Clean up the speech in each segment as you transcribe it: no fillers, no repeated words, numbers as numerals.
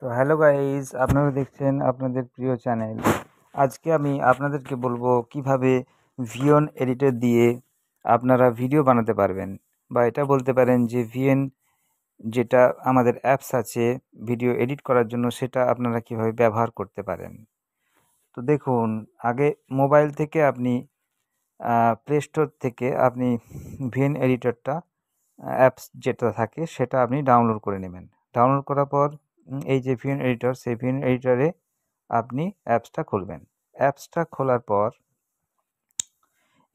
তো hello guys, আপনারা দেখছেন আপনাদের প্রিয় চ্যানেল। আজকে আমি আপনাদেরকে বলবো কিভাবে ভিএন এডিটর দিয়ে আপনারা ভিডিও বানাতে পারবেন, বা এটা বলতে পারেন যে ভিএন যেটা আমাদের অ্যাপস আছে ভিডিও এডিট করার জন্য, সেটা আপনারা কিভাবে ব্যবহার করতে পারেন। তো দেখুন, আগে মোবাইল থেকে আপনি প্লে স্টোর থেকে আপনি ভিএন এডিটরটা অ্যাপস যেটা থাকে সেটা আপনি ডাউনলোড করে নেবেন। ডাউনলোড করার পর এই যে ভিএন এডিটর, সেই ভিএন এডিটরে আপনি অ্যাপসটা খুলবেন। অ্যাপসটা খোলার পর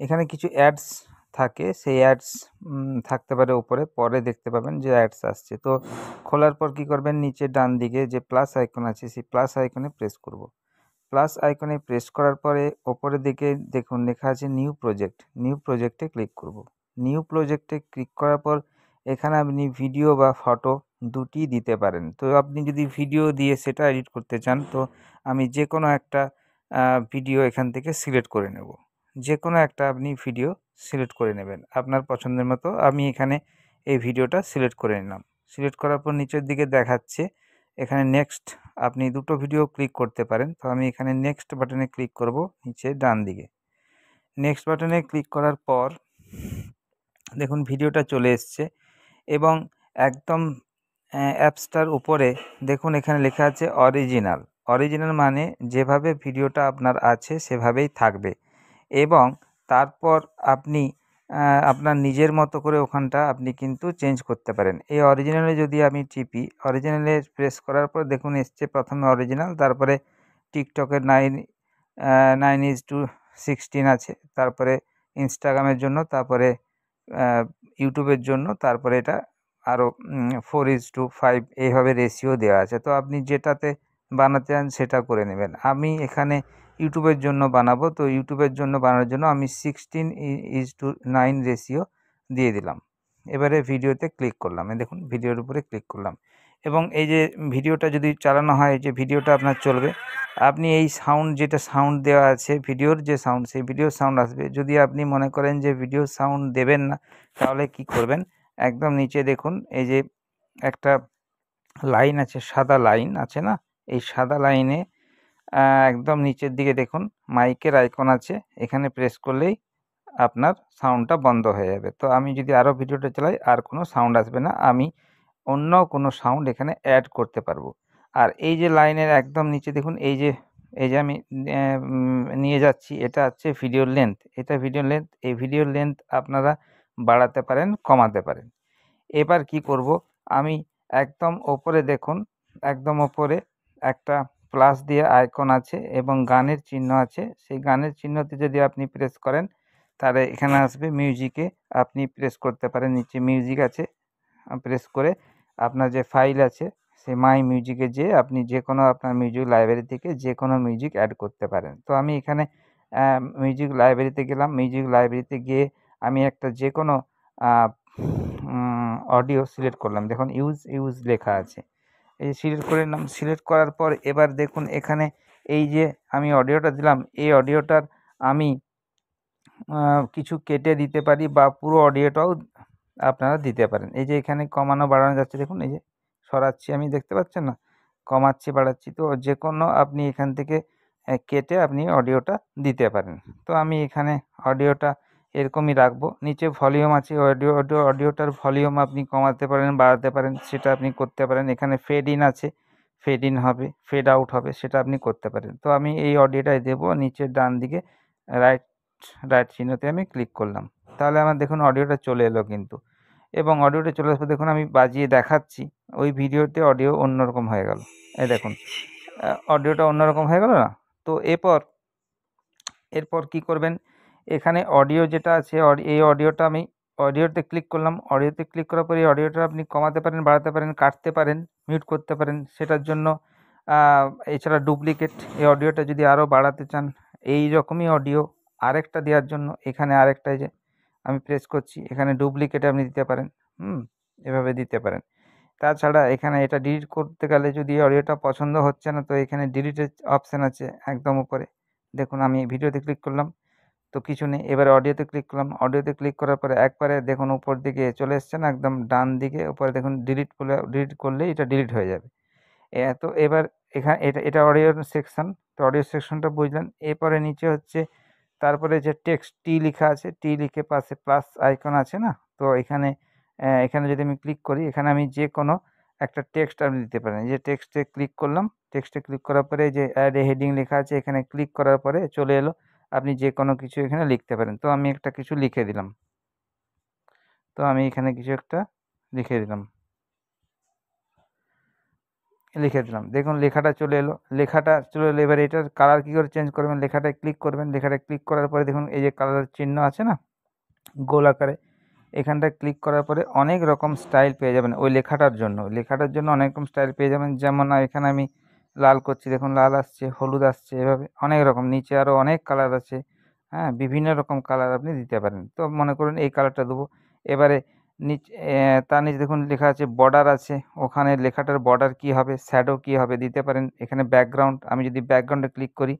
এখানে কিছু অ্যাডস থাকে, সেই অ্যাডস থাকতে পারে উপরে, পরে দেখতে পাবেন যে অ্যাডস আসছে। তো খোলার পর কি করবেন, নিচে ডান দিকে যে প্লাস আইকন আছে সেই প্লাস আইকনে প্রেস করব। প্লাস আইকনে প্রেস করার পরে ওপরের দিকে দেখুন লেখা আছে নিউ প্রজেক্ট। নিউ প্রজেক্টে ক্লিক করব। নিউ প্রজেক্টে ক্লিক করার পর এখানে আপনি ভিডিও বা ফটো দুটিই দিতে পারেন। তো আপনি যদি ভিডিও দিয়ে সেটা এডিট করতে চান, তো আমি যে কোনো একটা ভিডিও এখান থেকে সিলেক্ট করে নেব। যে কোনো একটা আপনি ভিডিও সিলেক্ট করে নেবেন আপনার পছন্দের মতো। আমি এখানে এই ভিডিওটা সিলেক্ট করে নিলাম। সিলেক্ট করার পর নিচের দিকে দেখাচ্ছে এখানে নেক্সট, আপনি দুটো ভিডিও ক্লিক করতে পারেন। তো আমি এখানে নেক্সট বাটনে ক্লিক করব, নিচে ডান দিকে। নেক্সট বাটনে ক্লিক করার পর দেখুন ভিডিওটা চলে এসছে, এবং একদম অ্যাপসটার উপরে দেখুন এখানে লেখা আছে অরিজিনাল। অরিজিনাল মানে যেভাবে ভিডিওটা আপনার আছে সেভাবেই থাকবে, এবং তারপর আপনি আপনার নিজের মতো করে ওখানটা আপনি কিন্তু চেঞ্জ করতে পারেন। এই অরিজিনালে যদি আমি টিপি, অরিজিনালে প্রেস করার পর দেখুন এসছে প্রথমে অরিজিনাল, তারপরে টিকটকের 9:16 আছে, তারপরে ইনস্টাগ্রামের জন্য, তারপরে ইউটিউবের জন্য, তারপরে এটা আরও 4:5 এইভাবে রেশিও দেওয়া আছে। তো আপনি যেটাতে বানাতে চান সেটা করে নেবেন। আমি এখানে ইউটিউবের জন্য বানাবো, তো ইউটিউবের জন্য বানানোর জন্য আমি 16:9 রেশিও দিয়ে দিলাম। এবারে ভিডিওতে ক্লিক করলাম, এই দেখুন ভিডিওর উপরে ক্লিক করলাম, এবং এই যে ভিডিওটা যদি চালানো হয়, যে ভিডিওটা আপনার চলবে, আপনি এই সাউন্ড, যেটা সাউন্ড দেওয়া আছে ভিডিওর যে সাউন্ড, সেই ভিডিওর সাউন্ড আসবে। যদি আপনি মনে করেন যে ভিডিওর সাউন্ড দেবেন না, তাহলে কি করবেন, একদম নিচে দেখুন এই যে একটা লাইন আছে, সাদা লাইন আছে না, এই সাদা লাইনে একদম নিচের দিকে দেখুন মাইকের আইকন আছে, এখানে প্রেস করলেই আপনার সাউন্ডটা বন্ধ হয়ে যাবে। তো আমি যদি আরও ভিডিওটা চালাই, আর কোনো সাউন্ড আসবে না, আমি অন্য কোনো সাউন্ড এখানে অ্যাড করতে পারবো। আর এই যে লাইনের একদম নিচে দেখুন এই যে আমি নিয়ে যাচ্ছি, এটা হচ্ছে ভিডিওর লেন্থ। এটা ভিডিওর লেন্থ, এই ভিডিওর লেন্থ আপনারা বাড়াতে পারেন, কমাতে পারেন। এবার কি করব, আমি একদম ওপরে দেখুন, একদম ওপরে একটা প্লাস দিয়ে আইকন আছে এবং গানের চিহ্ন আছে। সেই গানের চিহ্নতে যদি আপনি প্রেস করেন, তাহলে এখানে আসবে মিউজিকে আপনি প্রেস করতে পারেন। নিচে মিউজিক আছে, প্রেস করে আপনার যে ফাইল আছে সেই মাই মিউজিকে যেয়ে আপনি যে কোনো আপনার মিউজিক লাইব্রেরি থেকে যে কোনো মিউজিক অ্যাড করতে পারেন। তো আমি এখানে মিউজিক লাইব্রেরিতে গেলাম। মিউজিক লাইব্রেরিতে গিয়ে আমি একটা যে কোনো অডিও সিলেক্ট করলাম। দেখুন ইউজ লেখা আছে, এই সিলেক্ট করে নিলাম। সিলেক্ট করার পর এবার দেখুন এখানে এই যে আমি অডিওটা দিলাম, এই অডিওটার আমি কিছু কেটে দিতে পারি, বা পুরো অডিওটাও আপনারা দিতে পারেন। এই যে এখানে কমানো বাড়ানো যাচ্ছে, দেখুন এই যে সরাচ্ছি আমি, দেখতে পাচ্ছেন না, কমাচ্ছি বাড়াচ্ছি। তো যে কোনো আপনি এখান থেকে কেটে আপনি অডিওটা দিতে পারেন। তো আমি এখানে অডিওটা এরকমই রাখবো। নিচে ভলিউম আছে, অডিওটার ভলিউম আপনি কমাতে পারেন, বাড়াতে পারেন, সেটা আপনি করতে পারেন। এখানে ফেড ইন আছে, ফেড ইন হবে, ফেড আউট হবে, সেটা আপনি করতে পারেন। তো আমি এই অডিওটাই দেবো, নিচের ডান দিকে রাইট রাইট চিহ্নতে আমি ক্লিক করলাম। তাহলে আমার দেখুন অডিওটা চলে এলো কিন্তু, এবং অডিওটা চলে আসার পর দেখুন আমি বাজিয়ে দেখাচ্ছি, ওই ভিডিওতে অডিও অন্যরকম হয়ে গেল। এই দেখুন অডিওটা অন্যরকম হয়ে গেল না। তো এরপর কি করবেন, এখানে অডিও যেটা আছে, এই অডিওটা আমি অডিওতে ক্লিক করলাম। অডিওতে ক্লিক করার পরে এই অডিওটা আপনি কমাতে পারেন, বাড়াতে পারেন, কাটতে পারেন, মিউট করতে পারেন। সেটার জন্য এছাড়া ডুপ্লিকেট, এই অডিওটা যদি আরও বাড়াতে চান, এই রকমই অডিও আরেকটা দেওয়ার জন্য এখানে আরেকটা, যে আমি প্রেস করছি, এখানে ডুপ্লিকেট আপনি দিতে পারেন, এভাবে দিতে পারেন। তাছাড়া এখানে এটা ডিলিট করতে গেলে, যদি অডিওটা পছন্দ হচ্ছে না, তো এখানে ডিলিটের অপশান আছে একদম উপরে। দেখুন আমি ভিডিওতে ক্লিক করলাম, তো কিছু নেই। এবারে অডিওতে ক্লিক করলাম। অডিওতে ক্লিক করার পরে একবারে দেখুন উপর দিকে চলে এসছে না, একদম ডান দিকে উপরে দেখুন ডিলিট করলেই এটা ডিলিট হয়ে যাবে। তো এবার এখানে এটা এটা অডিও সেকশন। তো অডিও সেকশনটা বুঝলেন। এরপরে নিচে হচ্ছে তারপরে যে টেক্সট টি লেখা আছে, টি লিখে পাশে প্লাস আইকন আছে না? তো এখানে এখানে যদি আমি ক্লিক করি, এখানে আমি যে কোনো একটা টেক্সট আপনি দিতে পারেন। এই যে টেক্সটে ক্লিক করলাম, টেক্সটে ক্লিক করার পরে এই যে অ্যাড এ হেডিং লেখা আছে, এখানে ক্লিক করার পরে চলে এলো। আপনি যে কোনো কিছু এখানে লিখতে পারেন। তো আমি একটা কিছু লিখে দিলাম। তো আমি এখানে কিছু একটা লিখে দিলাম। লিখে দিলাম। দেখুন লেখাটা চলে এলো। লেখাটা চলে এলো। এবার এটার কালার কী করে চেঞ্জ করবেন? লেখাটায় ক্লিক করবেন। লেখাটায় ক্লিক করার পরে দেখুন এই যে কালারের চিহ্ন আছে না? গোল আকারে। এখানটায় ক্লিক করার পরে অনেক রকম স্টাইল পেয়ে যাবেন ওই লেখাটার জন্য। লেখাটার জন্য অনেক রকম স্টাইল পেয়ে যাবেন। যেমন এখানে আমি লাল করছি, দেখুন লাল আসছে, হলুদ আসছে, এভাবে অনেক রকম। নিচে আরও অনেক কালার আছে, হ্যাঁ? বিভিন্ন রকম কালার আপনি দিতে পারেন। তো মনে করুন এই কালারটা দেবো। এবারে তার নিচে দেখুন লেখা আছে বর্ডার আছে। ওখানে লেখাটার বর্ডার কী হবে, শ্যাডো কী হবে দিতে পারেন। এখানে ব্যাকগ্রাউন্ড, আমি যদি ব্যাকগ্রাউন্ডে ক্লিক করি,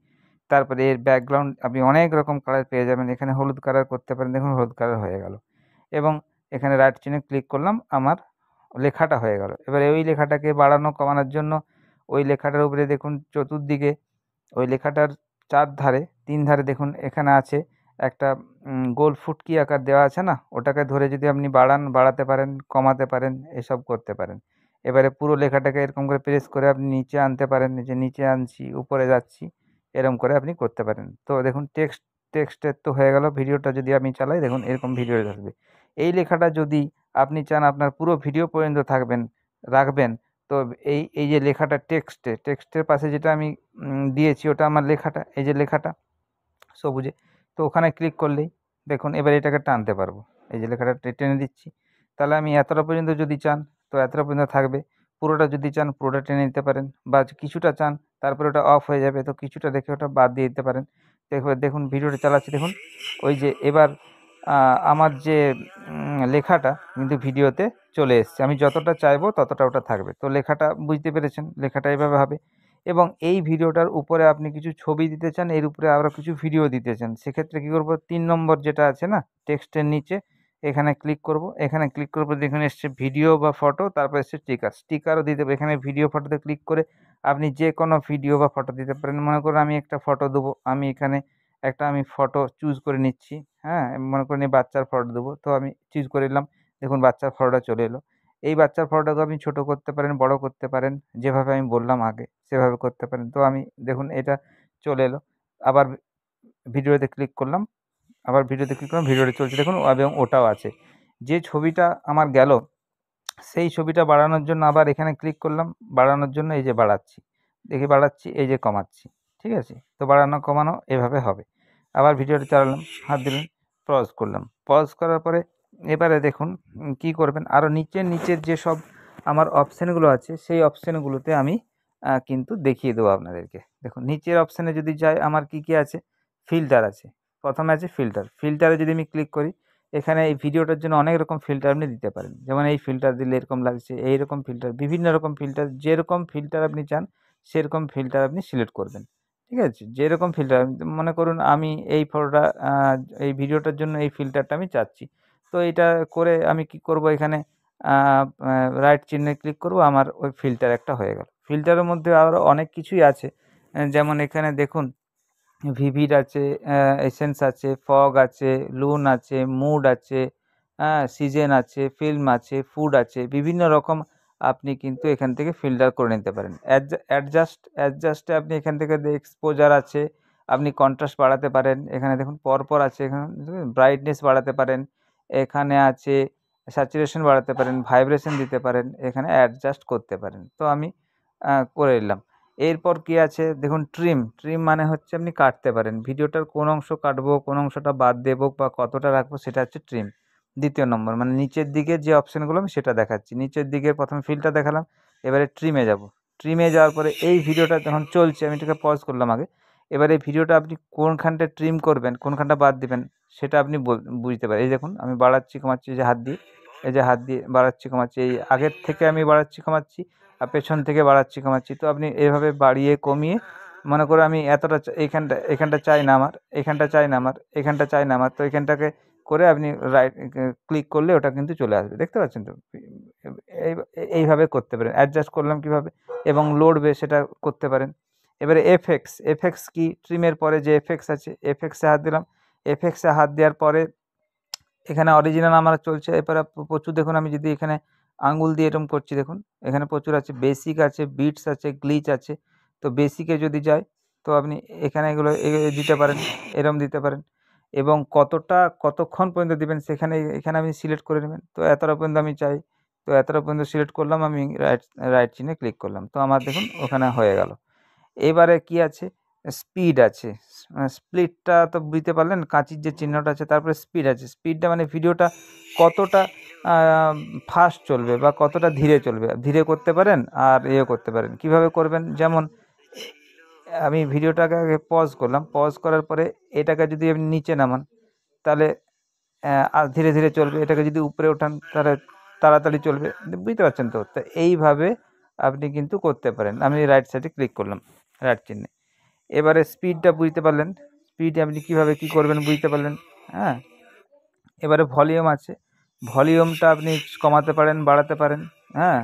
তারপরে এর ব্যাকগ্রাউন্ড আপনি অনেক রকম কালার পেয়ে যাবেন। এখানে হলুদ কালার করতে পারেন। দেখুন হলুদ কালার হয়ে গেল। এবং এখানে রাইট চিহ্নে ক্লিক করলাম, আমার লেখাটা হয়ে গেল। এবারে ওই লেখাটাকে বাড়ানো কমানোর জন্য ওই লেখাটার উপরে দেখুন চতুর্দিকে ওই লেখাটার 4 ধারে 3 ধারে দেখুন এখানে আছে একটা গোল ফুটকি আকার দেওয়া আছে না? ওটাকে ধরে যদি আপনি বাড়াতে পারেন, কমাতে পারেন, এসব করতে পারেন। এবারে পুরো লেখাটাকে এরকম করে প্রেস করে আপনি নিচে আনতে পারেন। এই যে নিচে আনছি, উপরে যাচ্ছি, এরকম করে আপনি করতে পারেন। তো দেখুন টেক্সটের তো হয়ে গেল। ভিডিওটা যদি আমি চালাই, দেখুন এরকম ভিডিও আসবে। এই লেখাটা যদি আপনি চান আপনার পুরো ভিডিও পর্যন্ত রাখবেন, তো এই যে লেখাটা টেক্সটের পাশে যেটা আমি দিয়েছি ওটা আমার লেখাটা, এই যে লেখাটা সবুজে। তো ওখানে ক্লিক করলেই দেখুন এবার এটাকে টানতে পারবো। এই যে লেখাটা টেনে দিচ্ছি। তাহলে আমি এতটা পর্যন্ত যদি চান তো এতটা পর্যন্ত থাকবে। পুরোটা যদি চান পুরোটা টেনে নিতে পারেন, বা কিছুটা চান তারপরে ওটা অফ হয়ে যাবে, তো কিছুটা রেখে ওটা বাদ দিয়ে দিতে পারেন। দেখুন ভিডিওটা চালাচ্ছি, দেখুন ওই যে এবার আমার যে লেখাটা কিন্তু ভিডিওতে চলে এসছে। আমি যতটা চাইবো ততটা ওটা থাকবে। তো লেখাটা বুঝতে পেরেছেন, লেখাটা এভাবে হবে। এবং এই ভিডিওটার উপরে আপনি কিছু ছবি দিতে চান, এর উপরে আরও কিছু ভিডিও দিতে চান, সেক্ষেত্রে কী করব, 3 নম্বর যেটা আছে না টেক্সটের নিচে, এখানে ক্লিক করব। এখানে ক্লিক করার পর দেখুন এসছে ভিডিও বা ফটো, তারপর এসছে স্টিকারও দিতে হবে। এখানে ভিডিও ফটোতে ক্লিক করে আপনি যে কোনো ভিডিও বা ফটো দিতে পারেন। মনে করুন আমি একটা ফটো দেবো, আমি এখানে একটা ফটো চুজ করে নিচ্ছি, হ্যাঁ? মনে করুন এই বাচ্চার ফটো দেবো, তো আমি চুজ করে নিলাম। দেখুন বাচ্চার ফটোটা চলে এলো। এই বাচ্চার ফটোটাকে আপনি ছোটো করতে পারেন, বড় করতে পারেন, যেভাবে আমি বললাম আগে সেভাবে করতে পারেন। তো আমি দেখুন এটা চলে এলো। আবার ভিডিওতে ক্লিক করলাম, ভিডিওটা চলছে দেখুন, এবং ওটাও আছে। যে ছবিটা আমার গেল সেই ছবিটা বাড়ানোর জন্য আবার এখানে ক্লিক করলাম, বাড়ানোর জন্য এই যে বাড়াচ্ছি, দেখি বাড়াচ্ছি, এই যে কমাচ্ছি, ঠিক আছে? তো বাড়ানো কমানো এভাবে হবে। আবার ভিডিওটা চালালাম, হাত দিলাম, পজ করলাম। পজ করার পরে এবারে দেখুন কী করবেন, আরও নিচের যেসব আমার অপশানগুলো আছে সেই অপশানগুলোতে আমি কিন্তু দেখিয়ে দেবো আপনাদেরকে। দেখুন নিচের অপশানে যদি যাই, আমার কী কী আছে, ফিল্টার আছে। প্রথমে আছে ফিল্টারে যদি আমি ক্লিক করি, এখানে এই ভিডিওটার জন্য অনেক রকম ফিল্টার আপনি দিতে পারেন। যেমন এই ফিল্টার দিলে এরকম লাগছে, এইরকম ফিল্টার, বিভিন্ন রকম ফিল্টার, যেরকম ফিল্টার আপনি চান সেরকম ফিল্টার আপনি সিলেক্ট করবেন। ঠিক আছে? যেরকম ফিল্টার, মনে করুন আমি এই ফটোটা এই ভিডিওটার জন্য এই ফিল্টারটা আমি চাচ্ছি। তো এটা করে আমি কি করব, এখানে আ আ রাইট চিহ্নে ক্লিক করব, আমার ওই ফিল্টার একটা হয়ে গেল। ফিল্টারের মধ্যে আরও অনেক কিছুই আছে। যেমন এখানে দেখুন ভিভিড আছে, এসেন্স আছে, ফগ আছে, লুন আছে, মুড আছে, হ্যাঁ? সিজন আছে, ফিল্ম আছে, ফুড আছে। বিভিন্ন রকম আপনি কিন্তু এখান থেকে ফিল্টার করে নিতে পারেন। অ্যাডজাস্টে আপনি এখান থেকে এক্সপোজার আছে, আপনি কন্ট্রাস্ট বাড়াতে পারেন। এখানে দেখুন পরপর আছে, এখানে ব্রাইটনেস বাড়াতে পারেন। এখানে আছে স্যাচুরেশন বাড়াতে পারেন, ভাইব্রেশন দিতে পারেন, এখানে অ্যাডজাস্ট করতে পারেন। তো আমি করে নিলাম। এরপর কি আছে দেখুন, ট্রিম মানে হচ্ছে আপনি কাটতে পারেন। ভিডিওটার কোন অংশ কাটবো, কোন অংশটা বাদ দেবো বা কতটা রাখবো, সেটা হচ্ছে ট্রিম। ২য় নম্বর, মানে নিচের দিকে যে অপশানগুলো আমি সেটা দেখাচ্ছি। নিচের দিকে প্রথমে ফিল্টার দেখালাম, এবারে ট্রিমে যাবো। ট্রিমে যাওয়ার পরে এই ভিডিওটা যখন চলছে, আমি এটাকে পজ করলাম আগে। এবারে এই ভিডিওটা আপনি কোনখানটা ট্রিম করবেন, কোনখানটা বাদ দিবেন, সেটা আপনি বুঝতে পারেন। এই দেখুন আমি বাড়াচ্ছি, কমাচ্ছি, এই যে হাত দিয়ে, এই যে হাত দিয়ে বাড়াচ্ছি, কমাচ্ছি। এই আগের থেকে আমি বাড়াচ্ছি, কমাচ্ছি, আর পেছন থেকে বাড়াচ্ছি, কমাচ্ছি। তো আপনি এভাবে বাড়িয়ে কমিয়ে, মনে করো আমি এতটা এখানটা চাই না আমার, এখানটা চাই না আমার, এখানটা চাই না আমার, তো এখানটাকে করে আপনি রাইট ক্লিক করলে ওটা কিন্তু চলে আসবে। দেখতে পাচ্ছেন তো? এইভাবে করতে পারেন। অ্যাডজাস্ট করলাম কিভাবে এবং লড়বে সেটা করতে পারেন। এবারে এফেক্টস কি, ট্রিমের পরে যে এফেক্টস আছে, এফেক্টসে হাত দিলাম। এফেক্টসে হাত দেওয়ার পরে এখানে অরিজিনাল আমার চলছে। এরপরে প্রচুর দেখুন, আমি যদি এখানে আঙ্গুল দিয়ে এরকম করছি দেখুন, এখানে প্রচুর আছে, বেসিক আছে, বিটস আছে, গ্লিচ আছে। তো বেসিকে যদি যাই তো আপনি এখানে এগুলো দিতে পারেন, এরকম দিতে পারেন এবং কতক্ষণ পর্যন্ত দিবেন সেখানে এখানে আপনি সিলেক্ট করে নেবেন। তো এতটা পর্যন্ত আমি চাই, তো এতটা পর্যন্ত সিলেক্ট করলাম, আমি রাইট চিহ্নে ক্লিক করলাম। তো আমার দেখুন ওখানে হয়ে গেল। এবারে কি আছে, স্পিড আছে। স্প্লিটটা তো বুঝতে পারলেন, কাঁচির যে চিহ্নটা আছে, তারপরে স্পিড আছে। স্পিডটা মানে ভিডিওটা কতটা ফাস্ট চলবে বা কতটা ধীরে চলবে। ধীরে করতে পারেন আর করতে পারেন। কিভাবে করবেন, যেমন আমি ভিডিওটাকে আগে পজ করলাম, পজ করার পরে এটাকে যদি আপনি নিচে নামান তাহলে আর ধীরে ধীরে চলবে। এটাকে যদি উপরে ওঠান তাহলে তাড়াতাড়ি চলবে। বুঝতে পারছেন তো? তো এইভাবে আপনি কিন্তু করতে পারেন। আমি রাইট সাইডে ক্লিক করলাম, রাইট চিহ্নে। এবারে স্পিডটা বুঝতে পারলেন, স্পিড আপনি কীভাবে কী করবেন বুঝতে পারলেন। হ্যাঁ, এবারে ভলিউম আছে, ভলিউমটা আপনি কমাতে পারেন, বাড়াতে পারেন। হ্যাঁ,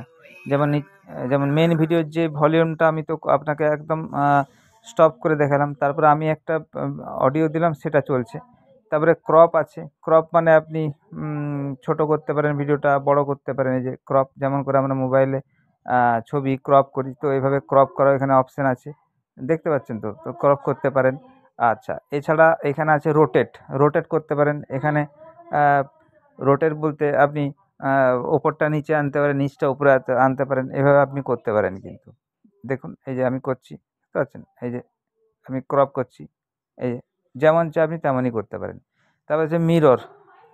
যেমন মেন ভিডিওর যে ভলিউমটা আমি তো আপনাকে একদম স্টপ করে দেখালাম, তারপরে আমি একটা অডিও দিলাম, সেটা চলছে। তারপরে ক্রপ আছে, ক্রপ মানে আপনি ছোট করতে পারেন ভিডিওটা, বড় করতে পারেন। এই যে ক্রপ, যেমন করে আমরা মোবাইলে ছবি ক্রপ করি, তো এইভাবে ক্রপ করার এখানে অপশান আছে, দেখতে পাচ্ছেন তো? তো ক্রপ করতে পারেন। আচ্ছা, এছাড়া এখানে আছে রোটেট করতে পারেন। এখানে রোটেট বলতে আপনি ওপরটা নিচে আনতে পারেন, নিচটা উপরে আনতে পারেন। এভাবে আপনি করতে পারেন কিন্তু। দেখুন এই যে আমি করছি, বুঝতে পারছেন? এই যে আমি ক্রপ করছি, এই যে যেমন চাই আপনি তেমনই করতে পারেন। তারপর হচ্ছে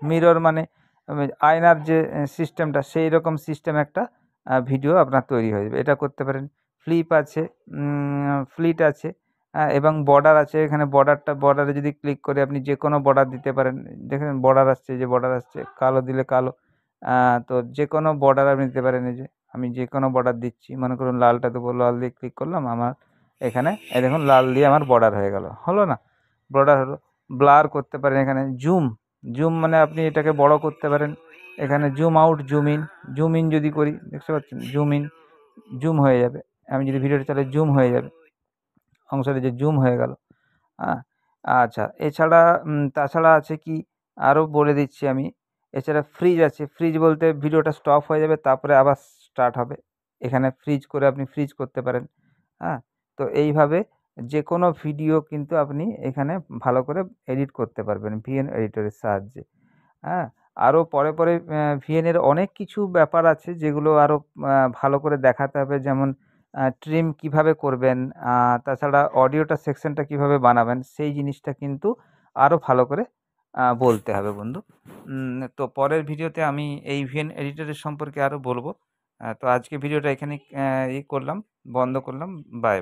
মিরর মানে আয়নার যে সিস্টেমটা, সেই রকম সিস্টেম একটা ভিডিও আপনার তৈরি হয়ে যাবে। এটা করতে পারেন। ফ্লিপ আছে, ফ্লিট আছে, এবং বর্ডার আছে। এখানে বর্ডারে যদি ক্লিক করে আপনি যে কোনো বর্ডার দিতে পারেন। দেখেন বর্ডার আসছে, যে বর্ডার আসছে, কালো দিলে কালো। তো যে কোনো বর্ডার আপনি দিতে পারেন। এই যে আমি যে কোনো বর্ডার দিচ্ছি, মনে করুন লালটা দেবো, লাল দিয়ে ক্লিক করলাম, আমার এখানে এই দেখুন লাল দিয়ে আমার বর্ডার হয়ে গেল, হলো না? বর্ডার হলো। ব্লার করতে পারেন এখানে। জুম মানে আপনি এটাকে বড় করতে পারেন। এখানে জুম আউট, জুম ইন যদি করি, দেখতে পাচ্ছেন জুম হয়ে যাবে। আমি যদি ভিডিওটা চালাই জুম হয়ে যাবে, অংশটা যে জুম হয়ে গেল। হ্যাঁ, আচ্ছা, তাছাড়া আছে কি, আরও বলে দিচ্ছি আমি। এছাড়া ফ্রিজ আছে। ফ্রিজ বলতে ভিডিওটা স্টপ হয়ে যাবে, তারপরে আবার স্টার্ট হবে। এখানে ফ্রিজ করে আপনি ফ্রিজ করতে পারেন। হ্যাঁ, তো এইভাবে যে কোনো ভিডিও কিন্তু আপনি এখানে ভালো করে এডিট করতে পারবেন ভিএন এডিটরের সাহায্যে। হ্যাঁ, আরও পরে ভিএনের অনেক কিছু ব্যাপার আছে যেগুলো আরও ভালো করে দেখাতে হবে। যেমন ট্রিম কীভাবে করবেন, তাছাড়া অডিওটা সেকশনটা কীভাবে বানাবেন, সেই জিনিসটা কিন্তু আরও ভালো করে বলতে হবে বন্ধু। তো পরের ভিডিওতে আমি এই ভিএন এডিটরের সম্পর্কে আরও বলবো। তো আজকে ভিডিওটা এখানেই করলাম, বন্ধ করলাম। বাই।